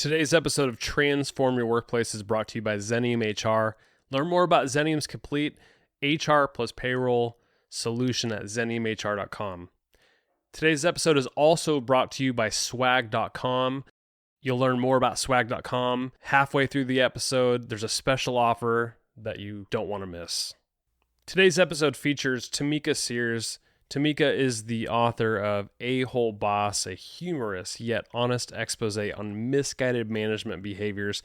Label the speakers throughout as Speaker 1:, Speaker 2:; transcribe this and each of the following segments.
Speaker 1: Today's episode of Transform Your Workplace is brought to you by Xenium HR. Learn more about Xenium's complete HR plus payroll solution at xeniumhr.com. Today's episode is also brought to you by swag.com. You'll learn more about swag.com halfway through the episode. There's a special offer that you don't want to miss. Today's episode features Tamica Sears. Tamica is the author of A-Hole Boss, a humorous yet honest exposé on misguided management behaviors.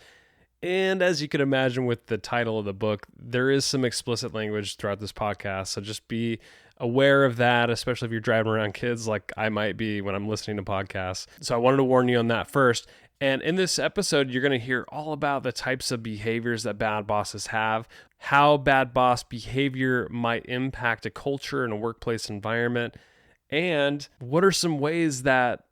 Speaker 1: And as you can imagine with the title of the book, there is some explicit language throughout this podcast. So just be aware of that, especially if you're driving around kids like I might be when I'm listening to podcasts. So I wanted to warn you on that first. And in this episode, you're going to hear all about the types of behaviors that bad bosses have, how bad boss behavior might impact a culture and a workplace environment, and what are some ways that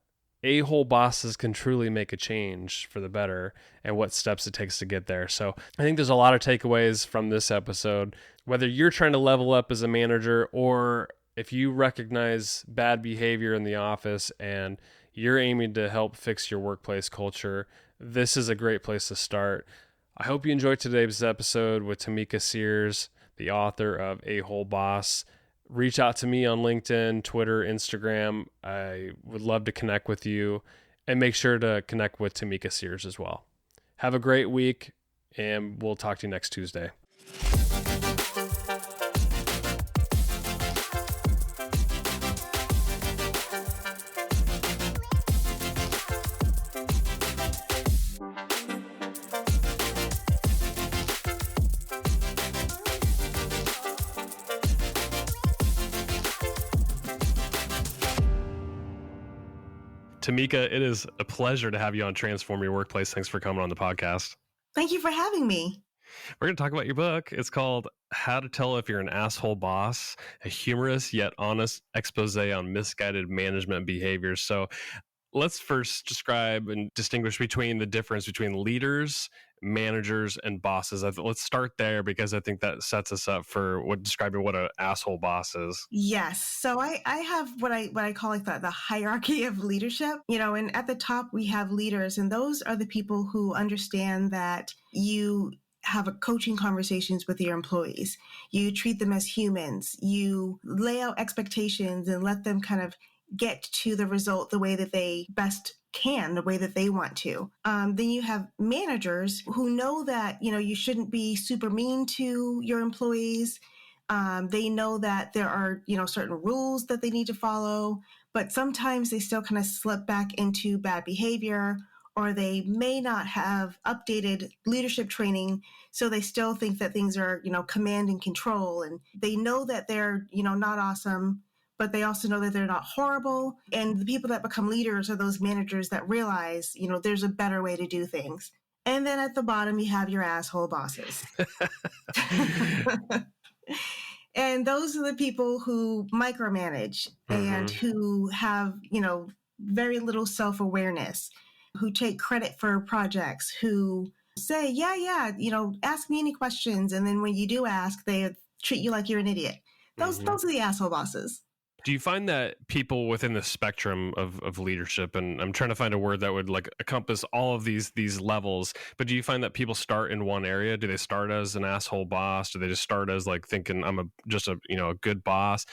Speaker 1: a-hole bosses can truly make a change for the better and what steps it takes to get there. So I think there's a lot of takeaways from this episode, whether you're trying to level up as a manager or if you recognize bad behavior in the office and you're aiming to help fix your workplace culture, this is a great place to start. I hope you enjoyed today's episode with Tamica Sears, the author of A-Hole Boss. Reach out to me on LinkedIn, Twitter, Instagram. I would love to connect with you, and make sure to connect with Tamica Sears as well. Have a great week, and we'll talk to you next Tuesday. Tamica, it is a pleasure to have you on Transform Your Workplace. Thanks for coming on the podcast.
Speaker 2: Thank you for having me.
Speaker 1: We're going to talk about your book. It's called How to Tell If You're an Asshole Boss, a humorous yet honest exposé on misguided management behaviors. So let's first describe and distinguish between the difference between leaders, managers, and bosses. Let's start there because I think that sets us up for describing what an asshole boss is.
Speaker 2: Yes. So I have what I call like the hierarchy of leadership, and at the top we have leaders, and those are the people who understand that you have coaching conversations with your employees. You treat them as humans. You lay out expectations and let them kind of get to the result the way that they best can, the way that they want to. Then you have managers who know that, you shouldn't be super mean to your employees. They know that there are, certain rules that they need to follow, but sometimes they still kind of slip back into bad behavior, or they may not have updated leadership training. So they still think that things are, command and control, and they know that they're, not awesome, but they also know that they're not horrible. And the people that become leaders are those managers that realize, there's a better way to do things. And then at the bottom, you have your asshole bosses. And those are the people who micromanage and who have, very little self-awareness, who take credit for projects, who say, yeah, ask me any questions. And then when you do ask, they treat you like you're an idiot. Those are the asshole bosses.
Speaker 1: Do you find that people within the spectrum of leadership, and I'm trying to find a word that would like encompass all of these levels, but do you find that people start in one area? Do they start as an asshole boss? Do they just start as like thinking I'm just a good boss?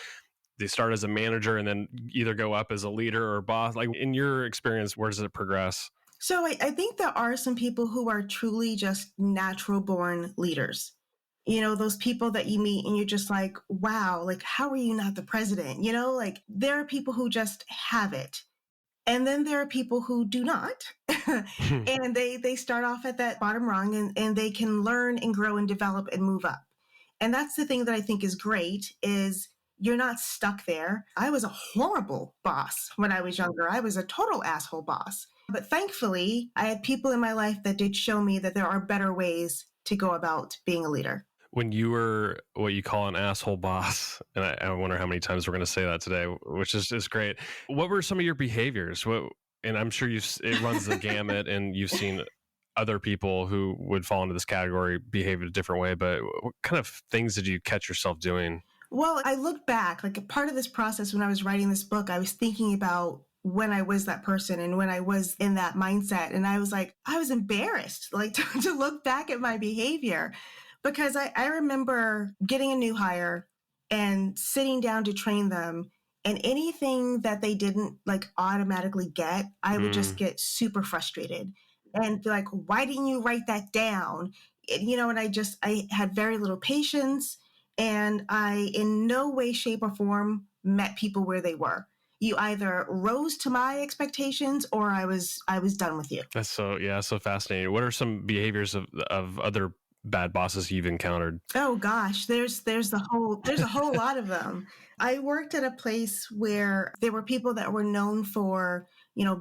Speaker 1: They start as a manager and then either go up as a leader or boss? Like in your experience, where does it progress?
Speaker 2: So I think there are some people who are truly just natural born leaders. Those people that you meet and you're just like, wow, like, how are you not the president? Like there are people who just have it. And then there are people who do not. And they start off at that bottom rung and they can learn and grow and develop and move up. And that's the thing that I think is great is you're not stuck there. I was a horrible boss when I was younger. I was a total asshole boss. But thankfully, I had people in my life that did show me that there are better ways to go about being a leader.
Speaker 1: When you were what you call an asshole boss, and I wonder how many times we're going to say that today, which is great. What were some of your behaviors? And I'm sure it runs the gamut, and you've seen other people who would fall into this category behave in a different way. But what kind of things did you catch yourself doing?
Speaker 2: Well, I look back, like a part of this process when I was writing this book, I was thinking about when I was that person and when I was in that mindset. And I was embarrassed, like to look back at my behavior, because I remember getting a new hire and sitting down to train them, and anything that they didn't like automatically get, I would just get super frustrated and be like, why didn't you write that down? And I had very little patience, and I in no way, shape, or form met people where they were. You either rose to my expectations or I was done with you.
Speaker 1: That's so fascinating. What are some behaviors of other bad bosses you've encountered?
Speaker 2: Oh gosh, there's a whole lot of them. I worked at a place where there were people that were known for,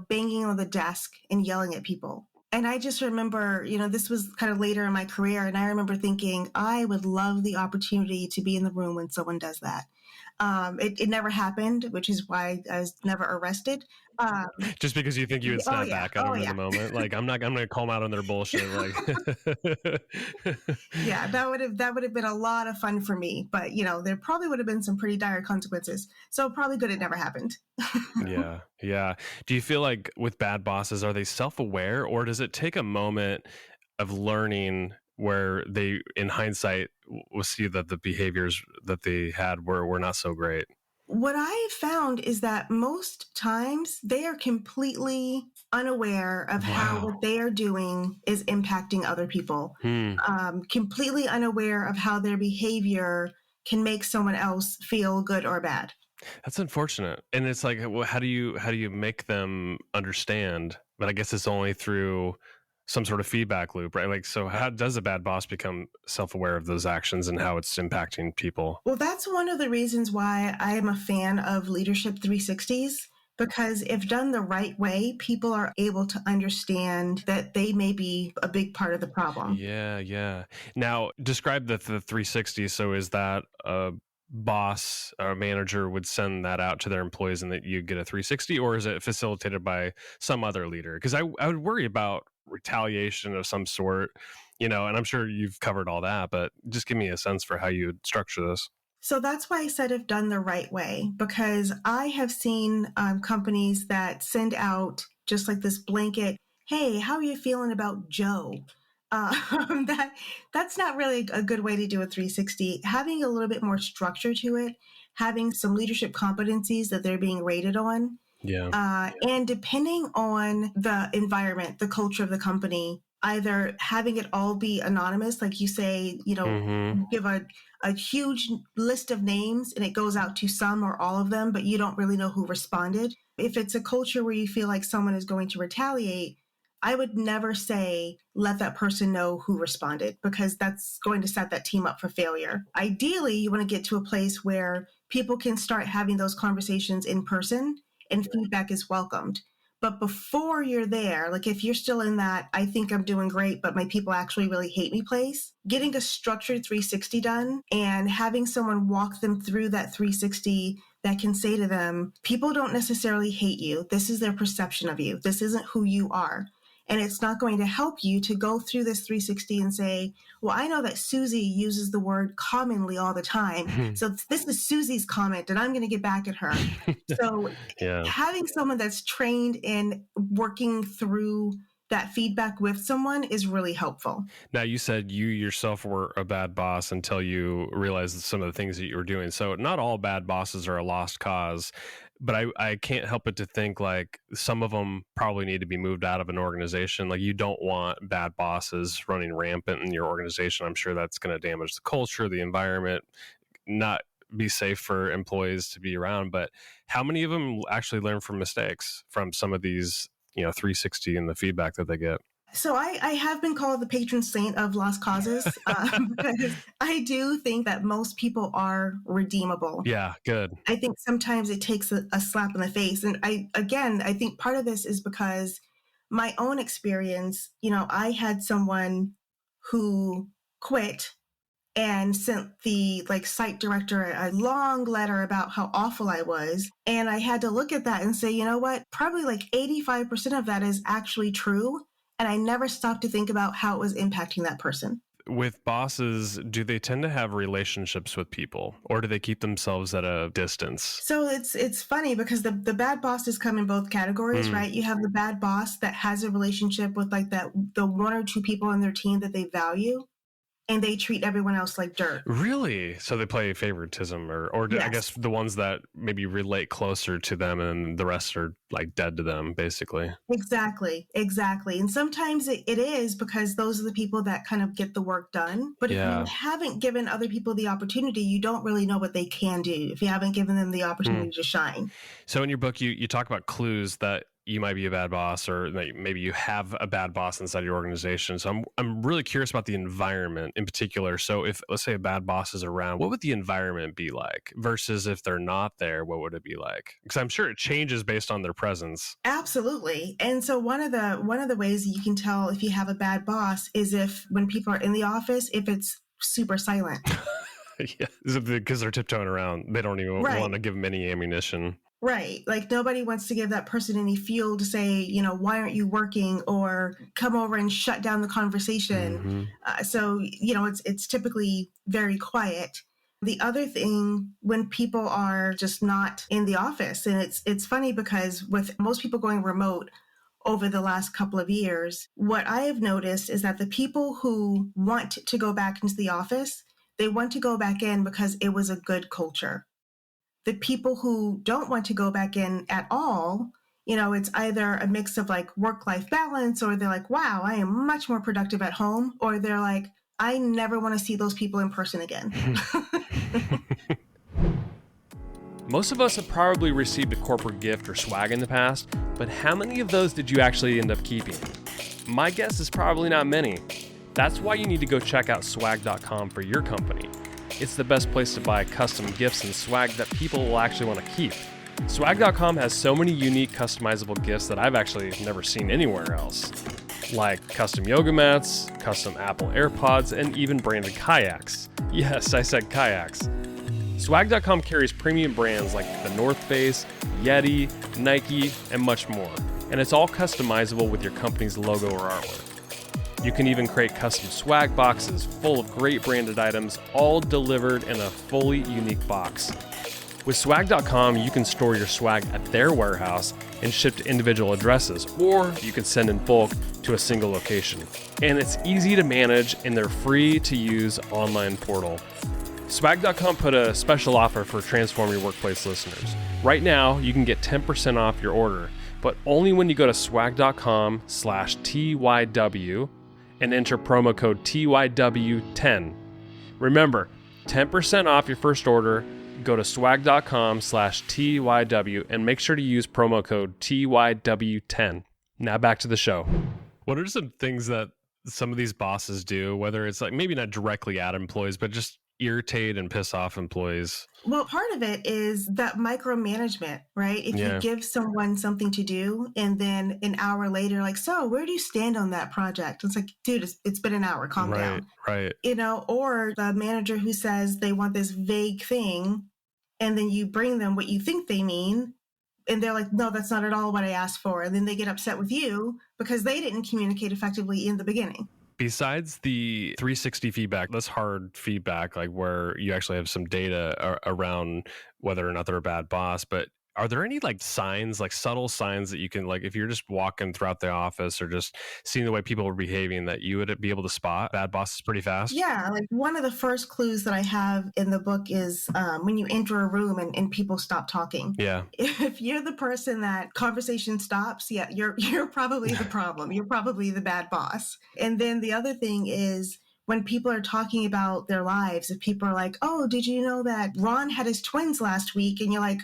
Speaker 2: banging on the desk and yelling at people. And I just remember, this was kind of later in my career, and I remember thinking, I would love the opportunity to be in the room when someone does that. It never happened, which is why I was never arrested.
Speaker 1: Just because you think you would snap back at them in the moment, like I'm going to call them out on their bullshit. Like,
Speaker 2: yeah, that would have been a lot of fun for me. But there probably would have been some pretty dire consequences. So probably good it never happened.
Speaker 1: Yeah. Do you feel like with bad bosses, are they self-aware, or does it take a moment of learning where they, in hindsight, will see that the behaviors that they had were not so great?
Speaker 2: What I found is that most times they are completely unaware of how what they are doing is impacting other people. Completely unaware of how their behavior can make someone else feel good or bad.
Speaker 1: That's unfortunate. And it's like, well, how do you make them understand? But I guess it's only through some sort of feedback loop, right? Like, so how does a bad boss become self-aware of those actions and how it's impacting people?
Speaker 2: Well, that's one of the reasons why I am a fan of Leadership 360s, because if done the right way, people are able to understand that they may be a big part of the problem.
Speaker 1: Yeah. Now, describe the 360. So is that a boss or a manager would send that out to their employees and that you get a 360, or is it facilitated by some other leader? Because I would worry about retaliation of some sort, and I'm sure you've covered all that, but just give me a sense for how you would structure this.
Speaker 2: So that's why I said if done the right way, because I have seen companies that send out just like this blanket, hey, how are you feeling about Joe? That's not really a good way to do a 360. Having a little bit more structure to it, having some leadership competencies that they're being rated on. And depending on the environment, the culture of the company, either having it all be anonymous, like you say, give a huge list of names and it goes out to some or all of them, but you don't really know who responded. If it's a culture where you feel like someone is going to retaliate, I would never say, let that person know who responded, because that's going to set that team up for failure. Ideally, you want to get to a place where people can start having those conversations in person and feedback is welcomed. But before you're there, like if you're still in that, I think I'm doing great, but my people actually really hate me place, getting a structured 360 done and having someone walk them through that 360 that can say to them, people don't necessarily hate you. This is their perception of you. This isn't who you are. And it's not going to help you to go through this 360 and say, well, I know that Susie uses the word commonly all the time. So this is Susie's comment and I'm going to get back at her. So having someone that's trained in working through that feedback with someone is really helpful.
Speaker 1: Now, you said you yourself were a bad boss until you realized some of the things that you were doing. So not all bad bosses are a lost cause, but I can't help but to think like some of them probably need to be moved out of an organization. Like you don't want bad bosses running rampant in your organization. I'm sure that's going to damage the culture, the environment, not be safe for employees to be around. But how many of them actually learn from mistakes from some of these 360 and the feedback that they get?
Speaker 2: So I have been called the patron saint of lost causes because I do think that most people are redeemable.
Speaker 1: Yeah, good.
Speaker 2: I think sometimes it takes a slap in the face. And I think part of this is because my own experience, I had someone who quit and sent the site director a long letter about how awful I was. And I had to look at that and say, you know what, probably 85% of that is actually true. And I never stopped to think about how it was impacting that person.
Speaker 1: with bosses, do they tend to have relationships with people, or do they keep themselves at a distance?
Speaker 2: So it's funny because the bad bosses come in both categories, right? You have the bad boss that has a relationship with like the one or two people on their team that they value, and they treat everyone else like dirt.
Speaker 1: Really? So they play favoritism, or I
Speaker 2: Yes.
Speaker 1: guess the ones that maybe relate closer to them and the rest are like dead to them, basically.
Speaker 2: Exactly. And sometimes it is because those are the people that kind of get the work done. But if you haven't given other people the opportunity, you don't really know what they can do if you haven't given them the opportunity to shine.
Speaker 1: So in your book, you talk about clues that you might be a bad boss, or that maybe you have a bad boss inside your organization. So I'm really curious about the environment in particular. So if, let's say, a bad boss is around, what would the environment be like versus if they're not there? What would it be like? Because I'm sure it changes based on their presence.
Speaker 2: Absolutely. And so one of the ways you can tell if you have a bad boss is if when people are in the office, if it's super silent.
Speaker 1: Yeah, because they're tiptoeing around. They don't even want to give them any ammunition.
Speaker 2: Right. Like nobody wants to give that person any fuel to say, why aren't you working, or come over and shut down the conversation. So, it's typically very quiet. The other thing, when people are just not in the office, and it's funny because with most people going remote over the last couple of years, what I have noticed is that the people who want to go back into the office, they want to go back in because it was a good culture. The people who don't want to go back in at all, it's either a mix of like work-life balance, or they're like, wow, I am much more productive at home, or they're like, I never want to see those people in person again.
Speaker 1: Most of us have probably received a corporate gift or swag in the past, but how many of those did you actually end up keeping? My guess is probably not many. That's why you need to go check out swag.com for your company. It's the best place to buy custom gifts and swag that people will actually want to keep. Swag.com has so many unique customizable gifts that I've actually never seen anywhere else. Like custom yoga mats, custom Apple AirPods, and even branded kayaks. Yes, I said kayaks. Swag.com carries premium brands like the North Face, Yeti, Nike, and much more. And it's all customizable with your company's logo or artwork. You can even create custom swag boxes full of great branded items, all delivered in a fully unique box. With swag.com, you can store your swag at their warehouse and ship to individual addresses, or you can send in bulk to a single location. And it's easy to manage in their free-to-use online portal. Swag.com put a special offer for Transform Your Workplace listeners. Right now, you can get 10% off your order, but only when you go to swag.com/TYW and enter promo code TYW10. Remember, 10% off your first order. Go to swag.com/TYW and make sure to use promo code TYW10. Now back to the show. What are some things that some of these bosses do, whether it's like maybe not directly at employees, but just irritate and piss off employees?
Speaker 2: Well, part of it is that micromanagement, right? If you give someone something to do and then an hour later, like, so where do you stand on that project? It's like, dude, it's been an hour, calm down.
Speaker 1: Right.
Speaker 2: Or the manager who says they want this vague thing, and then you bring them what you think they mean, and they're like, no, that's not at all what I asked for. And then they get upset with you because they didn't communicate effectively in the beginning.
Speaker 1: Besides the 360 feedback, that's hard feedback, like where you actually have some data around whether or not they're a bad boss. But are there any like signs, like subtle signs that you can, like if you're just walking throughout the office or just seeing the way people are behaving, that you would be able to spot bad bosses pretty fast?
Speaker 2: Yeah, like one of the first clues that I have in the book is when you enter a room and people stop talking.
Speaker 1: Yeah.
Speaker 2: If you're the person that conversation stops, yeah, you're probably the problem. You're probably the bad boss. And then the other thing is when people are talking about their lives, if people are like, oh, did you know that Ron had his twins last week? And you're like,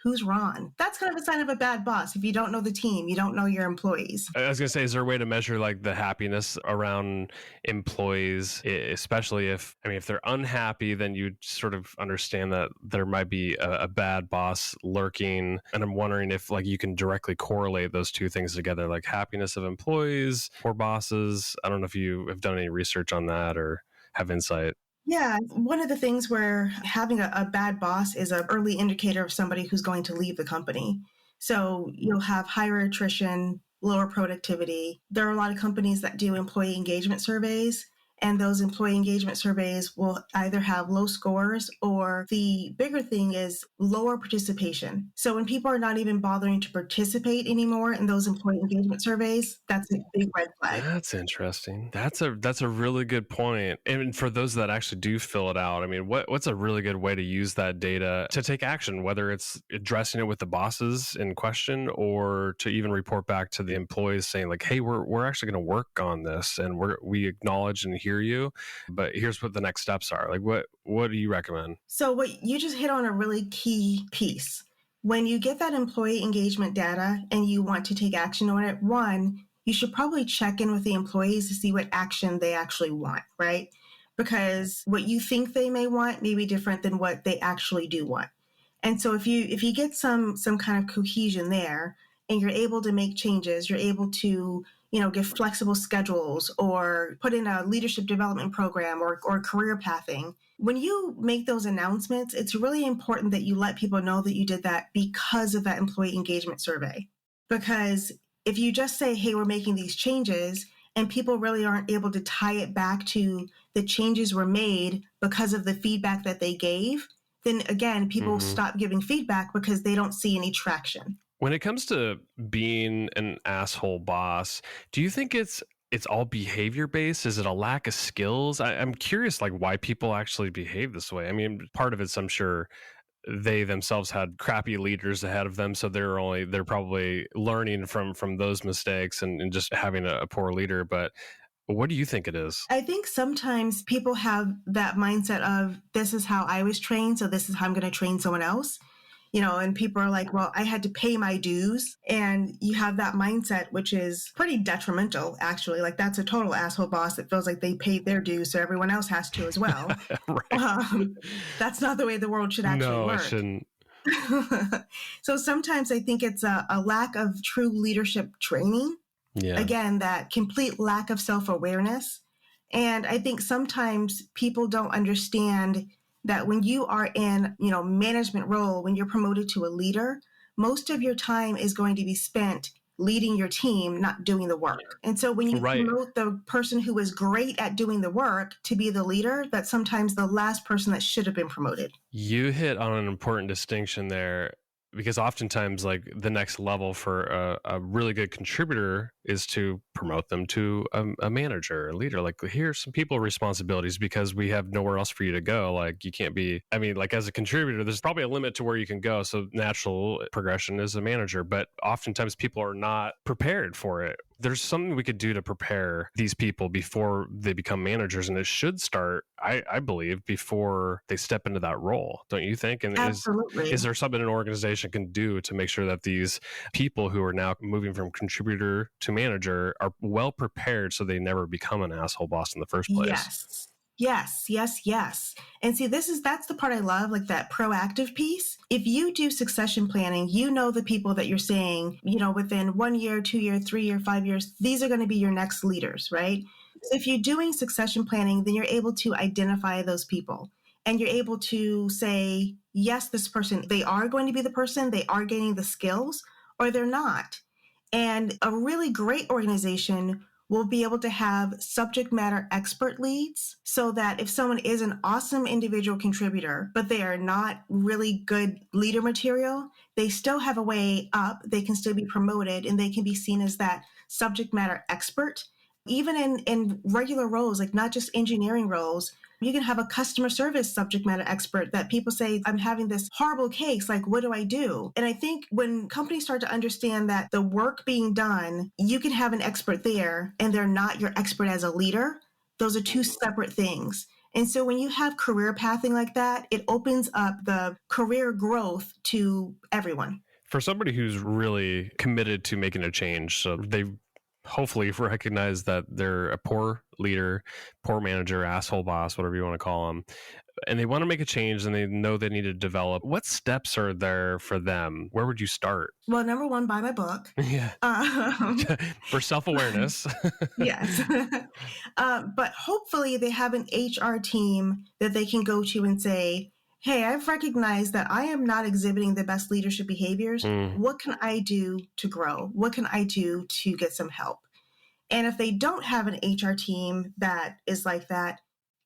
Speaker 2: who's Ron? That's kind of a sign of a bad boss. If you don't know the team, you don't know your employees.
Speaker 1: I was going to say, is there a way to measure like the happiness around employees, especially if they're unhappy, then you sort of understand that there might be a bad boss lurking. And I'm wondering if like you can directly correlate those two things together, like happiness of employees or bosses. I don't know if you have done any research on that or have insight.
Speaker 2: Yeah, one of the things where having a bad boss is an early indicator of somebody who's going to leave the company. So you'll have higher attrition, lower productivity. There are a lot of companies that do employee engagement surveys, And those employee engagement surveys will either have low scores, or the bigger thing is lower participation. So when people are not even bothering to participate anymore in those employee engagement surveys, that's a big red flag.
Speaker 1: That's interesting. That's a really good point. And for those that actually do fill it out, I mean, what's a really good way to use that data to take action, whether it's addressing it with the bosses in question or to even report back to the employees saying like, hey, we're actually going to work on this and we acknowledge and hear you, but here's what the next steps are. Like what do you recommend?
Speaker 2: So what you just hit on a really key piece. When you get that employee engagement data and you want to take action on it, one, you should probably check in with the employees to see what action they actually want, right? Because what you think they may want may be different than what they actually do want. And so if you get some kind of cohesion there and you're able to make changes, you're able to, give flexible schedules or put in a leadership development program or career pathing. When you make those announcements, it's really important that you let people know that you did that because of that employee engagement survey. Because if you just say, hey, we're making these changes, and people really aren't able to tie it back to the changes were made because of the feedback that they gave, then again, people stop giving feedback because they don't see any traction.
Speaker 1: When it comes to being an asshole boss, do you think it's all behavior based? Is it a lack of skills? I'm curious, like why people actually behave this way. I mean, part of it's, I'm sure, they themselves had crappy leaders ahead of them, so they're probably learning from those mistakes and just having a poor leader. But what do you think it is?
Speaker 2: I think sometimes people have that mindset of this is how I was trained, so this is how I'm going to train someone else. And people are like, well, I had to pay my dues. And you have that mindset, which is pretty detrimental, actually. Like that's a total asshole boss that feels like they paid their dues, so everyone else has to as well.
Speaker 1: Right.
Speaker 2: That's not the way the world should actually work.
Speaker 1: No, it shouldn't.
Speaker 2: So sometimes I think it's a lack of true leadership training.
Speaker 1: Yeah.
Speaker 2: Again, that complete lack of self-awareness. And I think sometimes people don't understand that when you are in, management role, when you're promoted to a leader, most of your time is going to be spent leading your team, not doing the work. And so when you promote the person who is great at doing the work to be the leader, that's sometimes the last person that should have been promoted.
Speaker 1: You hit on an important distinction there, because oftentimes like the next level for a really good contributor is to promote them to a manager, a leader. Like, here's some people responsibilities because we have nowhere else for you to go. Like, you can't be, I mean, like as a contributor, there's probably a limit to where you can go. So natural progression is a manager, but oftentimes people are not prepared for it. There's something we could do to prepare these people before they become managers. And it should start, I believe, before they step into that role. Don't you think? And
Speaker 2: Absolutely.
Speaker 1: Is there something an organization can do to make sure that these people who are now moving from contributor to manager are well prepared so they never become an asshole boss in the first place?
Speaker 2: Yes. And see, that's the part I love, like that proactive piece. If you do succession planning, the people that you're saying, within 1 year, 2 year, 3 year, 5 years, these are going to be your next leaders, right? So if you're doing succession planning, then you're able to identify those people and you're able to say, yes, this person, they are going to be the person, they are gaining the skills, or they're not. And a really great organization will be able to have subject matter expert leads so that if someone is an awesome individual contributor, but they are not really good leader material, they still have a way up. They can still be promoted and they can be seen as that subject matter expert. Even in regular roles, like not just engineering roles, you can have a customer service subject matter expert that people say, I'm having this horrible case, like, what do I do? And I think when companies start to understand that the work being done, you can have an expert there and they're not your expert as a leader. Those are two separate things. And so when you have career pathing like that, it opens up the career growth to everyone.
Speaker 1: For somebody who's really committed to making a change, so they hopefully recognize that they're a poor leader, poor manager, asshole boss, whatever you want to call them, and they want to make a change and they know they need to develop. What steps are there for them? Where would you start?
Speaker 2: Well, number one, buy my book.
Speaker 1: Yeah. For self-awareness.
Speaker 2: Yes. But hopefully they have an HR team that they can go to and say, hey, I've recognized that I am not exhibiting the best leadership behaviors. What can I do to grow? What can I do to get some help? And if they don't have an HR team that is like that,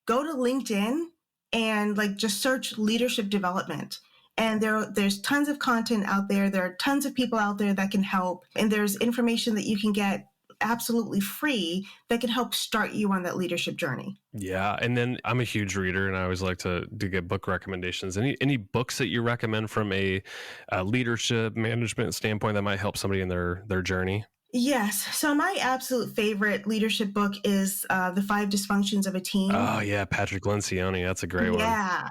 Speaker 2: go to LinkedIn and like just search leadership development. And there's tons of content out there. There are tons of people out there that can help. And there's information that you can get absolutely free that can help start you on that leadership journey.
Speaker 1: Yeah. And then I'm a huge reader and I always like to get book recommendations. Any books that you recommend from a leadership management standpoint that might help somebody in their journey?
Speaker 2: Yes. So my absolute favorite leadership book is The 5 Dysfunctions of a Team.
Speaker 1: Oh, yeah. Patrick Lencioni. That's a great one.
Speaker 2: Yeah.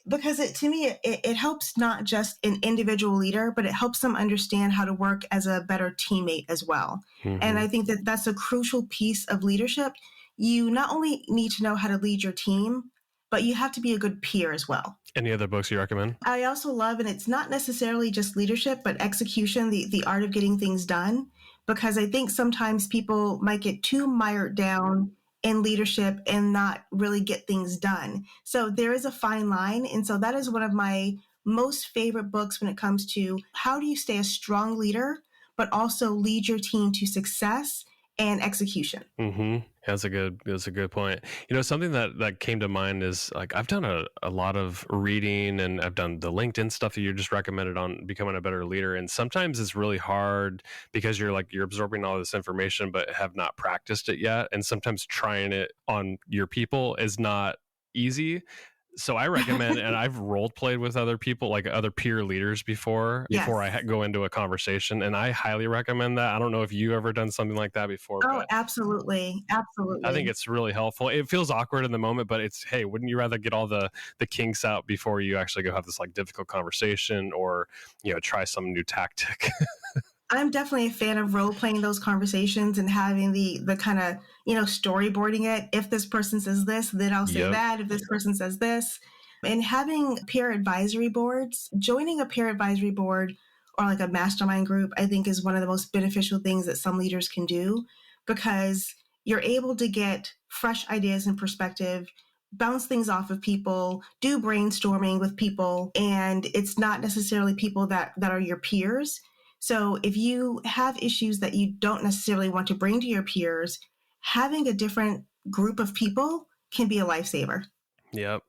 Speaker 2: Because to me, it helps not just an individual leader, but it helps them understand how to work as a better teammate as well. Mm-hmm. And I think that that's a crucial piece of leadership. You not only need to know how to lead your team, but you have to be a good peer as well.
Speaker 1: Any other books you recommend?
Speaker 2: I also love, and it's not necessarily just leadership, but execution, the art of getting things done. Because I think sometimes people might get too mired down in leadership and not really get things done. So there is a fine line. And so that is one of my most favorite books when it comes to how do you stay a strong leader, but also lead your team to success and execution.
Speaker 1: Mm-hmm. That's a good point. Something that came to mind is like I've done a lot of reading and I've done the LinkedIn stuff that you just recommended on becoming a better leader. And sometimes it's really hard because you're absorbing all this information, but have not practiced it yet. And sometimes trying it on your people is not easy. So I recommend, and I've role played with other people, like other peer leaders before I go into a conversation. And I highly recommend that. I don't know if you ever done something like that before.
Speaker 2: Oh, absolutely. Absolutely.
Speaker 1: I think it's really helpful. It feels awkward in the moment, but it's, hey, wouldn't you rather get all the kinks out before you actually go have this like difficult conversation or, try some new tactic?
Speaker 2: I'm definitely a fan of role playing those conversations and having the kind of, storyboarding it. If this person says this, then I'll say that. If this person says this, and having peer advisory boards, joining a peer advisory board or like a mastermind group, I think is one of the most beneficial things that some leaders can do because you're able to get fresh ideas and perspective, bounce things off of people, do brainstorming with people. And it's not necessarily people that are your peers. So if you have issues that you don't necessarily want to bring to your peers, having a different group of people can be a lifesaver.
Speaker 1: Yep.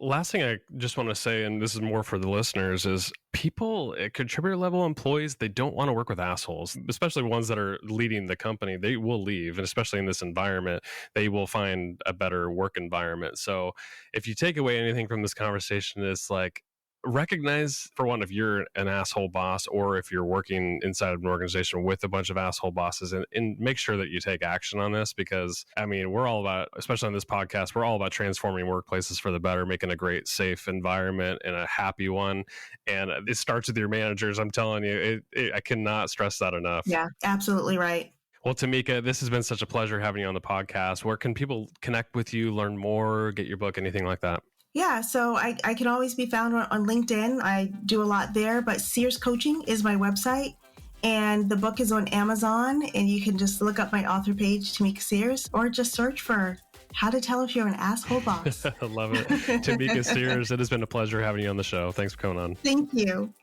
Speaker 1: Last thing I just want to say, and this is more for the listeners, is people at contributor level employees, they don't want to work with assholes, especially ones that are leading the company. They will leave, and especially in this environment, they will find a better work environment. So if you take away anything from this conversation, it's like, recognize, for one, if you're an asshole boss or if you're working inside of an organization with a bunch of asshole bosses, and make sure that you take action on this because, we're all about, especially on this podcast, we're all about transforming workplaces for the better, making a great, safe environment and a happy one. And it starts with your managers. I'm telling you, I cannot stress that enough.
Speaker 2: Yeah, absolutely right.
Speaker 1: Well, Tamica, this has been such a pleasure having you on the podcast. Where can people connect with you, learn more, get your book, anything like that?
Speaker 2: Yeah, so I can always be found on LinkedIn. I do a lot there, but Sears Coaching is my website. And the book is on Amazon, and you can just look up my author page, Tamica Sears, or just search for How to Tell If You're an Asshole Boss.
Speaker 1: I love it. Tamica Sears, it has been a pleasure having you on the show. Thanks for coming on.
Speaker 2: Thank you.